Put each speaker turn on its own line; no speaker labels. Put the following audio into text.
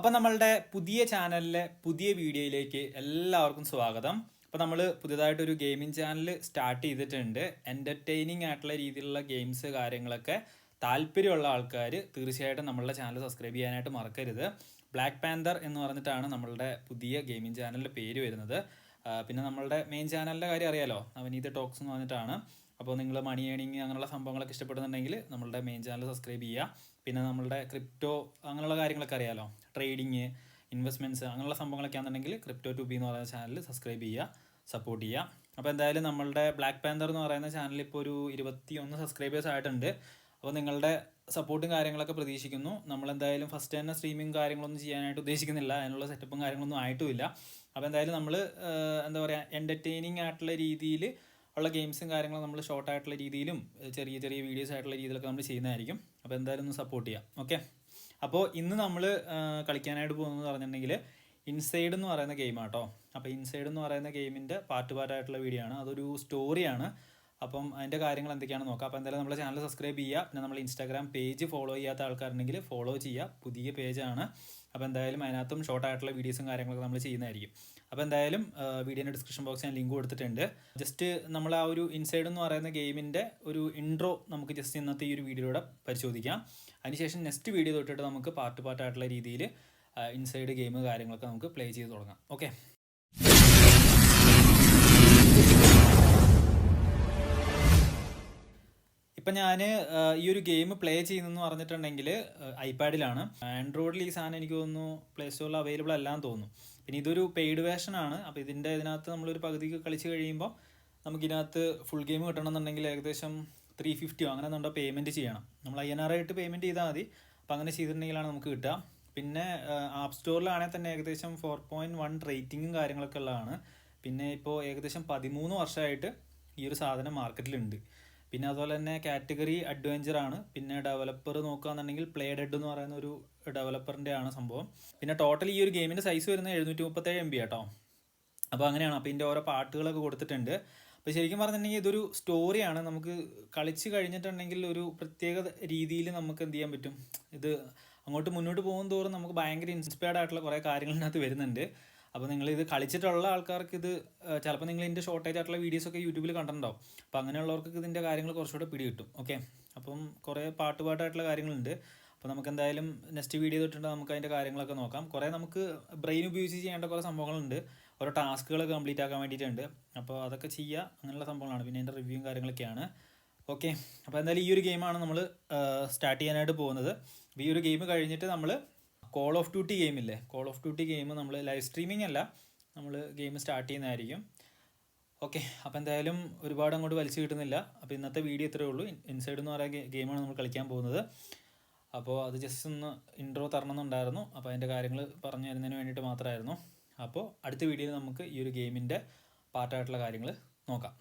അപ്പം നമ്മളുടെ പുതിയ ചാനലിലെ പുതിയ വീഡിയോയിലേക്ക് എല്ലാവർക്കും സ്വാഗതം. അപ്പോൾ നമ്മൾ പുതിയതായിട്ടൊരു ഗെയിമിംഗ് ചാനൽ സ്റ്റാർട്ട് ചെയ്തിട്ടുണ്ട്. എൻ്റർടൈനിങ് ആയിട്ടുള്ള രീതിയിലുള്ള ഗെയിംസ് കാര്യങ്ങളൊക്കെ താല്പര്യമുള്ള ആൾക്കാർ തീർച്ചയായിട്ടും നമ്മളുടെ ചാനൽ സബ്സ്ക്രൈബ് ചെയ്യാനായിട്ട് മറക്കരുത്. ബ്ലാക്ക് പാന്തർ എന്ന് പറഞ്ഞിട്ടാണ് നമ്മളുടെ പുതിയ ഗെയിമിംഗ് ചാനലിൻ്റെ പേര് വരുന്നത്. പിന്നെ നമ്മളുടെ മെയിൻ ചാനലിൻ്റെ കാര്യം അറിയാലോ, നവനീത് ടോക്സ് എന്ന് പറഞ്ഞിട്ടാണ്. അപ്പോൾ നിങ്ങൾ മണി ഏണിങ് അങ്ങനെയുള്ള സംഭവങ്ങളൊക്കെ ഇഷ്ടപ്പെടുന്നുണ്ടെങ്കിൽ നമ്മളുടെ മെയിൻ ചാനൽ സബ്സ്ക്രൈബ് ചെയ്യുക. പിന്നെ നമ്മളുടെ ക്രിപ്റ്റോ അങ്ങനെയുള്ള കാര്യങ്ങളൊക്കെ അറിയാലോ, ട്രേഡിങ്, ഇൻവെസ്റ്റ്മെൻറ്റ്സ് അങ്ങനെയുള്ള സംഭവങ്ങളൊക്കെ ആണെന്നുണ്ടെങ്കിൽ ക്രിപ്റ്റോ ടു ബി എന്ന് പറയുന്ന ചാനൽ സബ്സ്ക്രൈബ് ചെയ്യുക, സപ്പോർട്ട് ചെയ്യുക. അപ്പോൾ എന്തായാലും നമ്മളുടെ ബ്ലാക്ക് പാന്തർ എന്ന് പറയുന്ന ചാനൽ ഇപ്പോൾ ഒരു 21 സബ്സ്ക്രൈബേഴ്സ് ആയിട്ടുണ്ട്. അപ്പോൾ നിങ്ങളുടെ സപ്പോർട്ടും കാര്യങ്ങളൊക്കെ പ്രതീക്ഷിക്കുന്നു. നമ്മളെന്തായാലും ഫസ്റ്റ് തന്നെ സ്ട്രീമിങ് കാര്യങ്ങളൊന്നും ചെയ്യാനായിട്ട് ഉദ്ദേശിക്കുന്നില്ല, അതിനുള്ള സെറ്റപ്പും കാര്യങ്ങളൊന്നും ആയിട്ടുമില്ല. അപ്പോൾ എന്തായാലും നമ്മൾ എന്താ പറയുക, എൻ്റർടൈനിങ് ആയിട്ടുള്ള രീതിയിൽ ഉള്ള ഗെയിംസും കാര്യങ്ങളും നമ്മൾ ഷോർട്ട് ആയിട്ടുള്ള രീതിയിലും ചെറിയ ചെറിയ വീഡിയോസ് ആയിട്ടുള്ള രീതിയിലൊക്കെ നമ്മൾ ചെയ്യുന്നതായിരിക്കും. അപ്പോൾ എന്തായാലും ഒന്ന് സപ്പോർട്ട് ചെയ്യാം. ഓക്കെ, അപ്പോൾ ഇന്ന് നമ്മൾ കളിക്കാനായിട്ട് പോകുന്നത് പറഞ്ഞിട്ടുണ്ടെങ്കിൽ ഇൻസൈഡ് എന്ന് പറയുന്ന ഗെയിമാട്ടോ. അപ്പോൾ ഇൻസൈഡ് എന്ന് പറയുന്ന ഗെയിമിൻ്റെ പാർട്ടായിട്ടുള്ള വീഡിയോ ആണ്. അതൊരു സ്റ്റോറിയാണ്. അപ്പം അതിൻ്റെ കാര്യങ്ങൾ എന്തൊക്കെയാണെന്ന് നോക്കാം. അപ്പോൾ എന്തായാലും നമ്മുടെ ചാനൽ സബ്സ്ക്രൈബ് ചെയ്യുക. പിന്നെ നമ്മൾ ഇൻസ്റ്റാഗ്രാം പേജ് ഫോളോ ചെയ്യാത്ത ആൾക്കാരുണ്ടെങ്കിൽ ഫോളോ ചെയ്യുക. പുതിയ പേജാണ്. അപ്പോൾ എന്തായാലും അതിനകത്തും ഷോർട്ട് ആയിട്ടുള്ള വീഡിയോസും കാര്യങ്ങളൊക്കെ നമ്മൾ ചെയ്യുന്നതായിരിക്കും. അപ്പോൾ എന്തായാലും വീഡിയോൻ്റെ ഡിസ്ക്രിപ്ഷൻ ബോക്സിൽ ഞാൻ ലിങ്ക് കൊടുത്തിട്ടുണ്ട്. ജസ്റ്റ് നമ്മൾ ആ ഒരു ഇൻസൈഡ് എന്ന് പറയുന്ന ഗെയിമിൻ്റെ ഒരു ഇൻട്രോ നമുക്ക് ജസ്റ്റ് ഇന്നത്തെ ഈ ഒരു വീഡിയോയിലൂടെ പരിശോധിക്കാം. അതിനുശേഷം നെക്സ്റ്റ് വീഡിയോ തൊട്ടിട്ട് നമുക്ക് പാർട്ടായിട്ടുള്ള രീതിയിൽ ഇൻസൈഡ് ഗെയിം കാര്യങ്ങളൊക്കെ നമുക്ക് പ്ലേ ചെയ്ത് തുടങ്ങാം. ഓക്കെ, ഇപ്പം ഞാൻ ഈ ഒരു ഗെയിം പ്ലേ ചെയ്യുന്നതെന്ന് പറഞ്ഞിട്ടുണ്ടെങ്കിൽ ഐപാഡിലാണ്. ആൻഡ്രോയിഡിൽ ഈ സാധനം എനിക്ക് തോന്നുന്നു പ്ലേ സ്റ്റോറിൽ അവൈലബിൾ അല്ലാന്ന് തോന്നുന്നു. പിന്നെ ഇതൊരു പെയ്ഡ് വേർഷനാണ്. അപ്പോൾ ഇതിനകത്ത് നമ്മളൊരു പകുതിക്ക് കളിച്ച് കഴിയുമ്പോൾ നമുക്കിതിനകത്ത് ഫുൾ ഗെയിം കിട്ടണമെന്നുണ്ടെങ്കിൽ ഏകദേശം 350 അങ്ങനെ എന്നുണ്ടോ പേയ്മെൻറ്റ് ചെയ്യണം. നമ്മൾ INR ആയിട്ട് പേയ്മെൻറ്റ് ചെയ്താൽ മതി. അപ്പോൾ അങ്ങനെ ചെയ്തിട്ടുണ്ടെങ്കിലാണ് നമുക്ക് കിട്ടുക. പിന്നെ ആപ്പ് സ്റ്റോറിലാണെങ്കിൽ തന്നെ ഏകദേശം 4.1 റേറ്റിങ്ങും കാര്യങ്ങളൊക്കെ ഉള്ളതാണ്. പിന്നെ ഇപ്പോൾ ഏകദേശം 13 വർഷമായിട്ട് ഈ ഒരു സാധനം മാർക്കറ്റിലുണ്ട്. പിന്നെ അതുപോലെ തന്നെ കാറ്റഗറി അഡ്വഞ്ചറാണ്. പിന്നെ ഡെവലപ്പർ നോക്കുകയാണെന്നുണ്ടെങ്കിൽ പ്ലേ ഡെഡ് എന്ന് പറയുന്ന ഒരു ഡെവലപ്പറിൻ്റെ ആണ് സംഭവം. പിന്നെ ടോട്ടൽ ഈ ഒരു ഗെയിമിൻ്റെ സൈസ് വരുന്നത് 737 MB കേട്ടോ. അപ്പോൾ അങ്ങനെയാണ്. അപ്പോൾ ഇതിൻ്റെ ഓരോ പാർട്ടുകളൊക്കെ കൊടുത്തിട്ടുണ്ട്. അപ്പോൾ ശരിക്കും പറഞ്ഞിട്ടുണ്ടെങ്കിൽ ഇതൊരു സ്റ്റോറിയാണ്. നമുക്ക് കളിച്ച് കഴിഞ്ഞിട്ടുണ്ടെങ്കിൽ ഒരു പ്രത്യേക രീതിയിൽ നമുക്ക് എന്ത് ചെയ്യാൻ പറ്റും, ഇത് അങ്ങോട്ട് മുന്നോട്ട് പോകും തോറും നമുക്ക് ഭയങ്കര ഇൻസ്പയർഡ് ആയിട്ടുള്ള കുറേ കാര്യങ്ങളിനകത്ത് വരുന്നുണ്ട്. അപ്പോൾ നിങ്ങളിത് കളിച്ചിട്ടുള്ള ആൾക്കാർക്ക് ഇത് ചിലപ്പോൾ നിങ്ങൾ ഇതിൻ്റെ ഷോർട്ടേജ് ആയിട്ടുള്ള വീഡിയോസൊക്കെ യൂട്യൂബിൽ കണ്ടിട്ടുണ്ടാവും. അപ്പോൾ അങ്ങനെയുള്ളവർക്ക് ഇതിൻ്റെ കാര്യങ്ങൾ കുറച്ചുകൂടെ പിടി കിട്ടും. ഓക്കെ, അപ്പം കുറേ പാട്ടായിട്ടുള്ള കാര്യങ്ങളുണ്ട്. അപ്പോൾ നമുക്ക് എന്തായാലും നെക്സ്റ്റ് വീഡിയോ തൊട്ടിട്ട് നമുക്ക് അതിൻ്റെ കാര്യങ്ങളൊക്കെ നോക്കാം. കുറേ നമുക്ക് ബ്രെയിൻ ഉപയോഗിച്ച് ചെയ്യേണ്ട കുറേ സംഭവങ്ങളുണ്ട്. ഓരോ ടാസ്കുകളൊക്കെ കംപ്ലീറ്റ് ആക്കാൻ വേണ്ടിയിട്ടുണ്ട്. അപ്പോൾ അതൊക്കെ ചെയ്യുക, അങ്ങനെയുള്ള സംഭവങ്ങളാണ്. പിന്നെ അതിൻ്റെ റിവ്യൂവും കാര്യങ്ങളൊക്കെയാണ്. ഓക്കെ, അപ്പോൾ എന്തായാലും ഈ ഒരു ഗെയിമാണ് നമ്മൾ സ്റ്റാർട്ട് ചെയ്യാനായിട്ട് പോകുന്നത്. ഈ ഒരു ഗെയിം കഴിഞ്ഞിട്ട് നമ്മൾ കോൾ ഓഫ് ഡ്യൂട്ടി ഗെയിമില്ലേ, കോൾ ഓഫ് ഡ്യൂട്ടി ഗെയിം നമ്മൾ ലൈവ് സ്ട്രീമിംഗ് അല്ല, നമ്മൾ ഗെയിം സ്റ്റാർട്ട് ചെയ്യുന്നതായിരിക്കും. ഓക്കെ, അപ്പോൾ എന്തായാലും ഒരുപാട് അങ്ങോട്ട് വലിച്ചു കിട്ടുന്നില്ല. അപ്പോൾ ഇന്നത്തെ വീഡിയോ ഇത്രയേ ഉള്ളൂ. ഇൻസൈഡ് എന്ന് പറയുന്ന ഗെയിമാണ് നമ്മൾ കളിക്കാൻ പോകുന്നത്. അപ്പോൾ അത് ജസ്റ്റ് ഒന്ന് ഇൻട്രോ തരണമെന്നുണ്ടായിരുന്നു. അപ്പോൾ അതിൻ്റെ കാര്യങ്ങൾ പറഞ്ഞു തരുന്നതിന് വേണ്ടിയിട്ട് മാത്രമായിരുന്നു. അപ്പോൾ അടുത്ത വീഡിയോയിൽ നമുക്ക് ഈ ഒരു ഗെയിമിൻ്റെ പാർട്ടായിട്ടുള്ള കാര്യങ്ങൾ നോക്കാം.